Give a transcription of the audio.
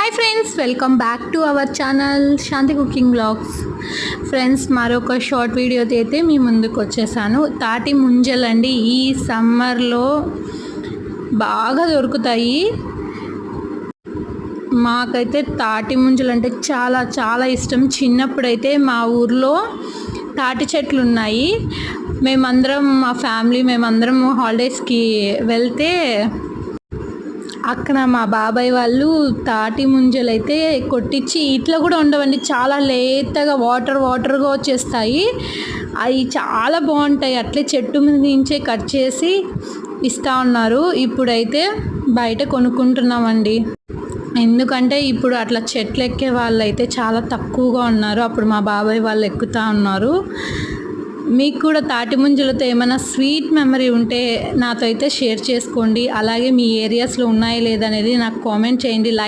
Hi friends, welcome back to our channel Shanti cooking blogs. Friends, మరొక short వీడియోతో అయితే మీ ముందుకు వచ్చేసాను. తాటి ముంజలండి ఈ సమ్మర్లో బాగా దొరుకుతాయి. మాకైతే తాటి ముంజలు అంటే చాలా చాలా ఇష్టం. చిన్నప్పుడైతే మా ఊర్లో తాటి చెట్లు ఉన్నాయి. మేమందరం మా ఫ్యామిలీ మేమందరం హాలిడేస్కి వెళ్తే అక్కడ మా బాబాయ్ వాళ్ళు తాటి ముంజలు అయితే కొట్టించి ఇట్లా కూడా ఉండవండి, చాలా లేతగా వాటర్గా వచ్చేస్తాయి. అవి చాలా బాగుంటాయి. అట్లే చెట్టు మీద నుంచే కట్ చేసి ఇస్తూ ఉన్నారు. ఇప్పుడైతే బయట కొనుక్కుంటున్నామండి. ఎందుకంటే ఇప్పుడు అట్లా చెట్లు ఎక్కే వాళ్ళు అయితే చాలా తక్కువగా ఉన్నారు. అప్పుడు మా బాబాయ్ వాళ్ళు ఎక్కుతూ ఉన్నారు. మీకు కూడా తాటి ముంజలతో ఏమైనా స్వీట్ మెమరీ ఉంటే నాతో అయితే షేర్ చేసుకోండి. అలాగే మీ ఏరియాస్లో ఉన్నాయా లేదనేది నాకు కామెంట్ చేయండి. లైక్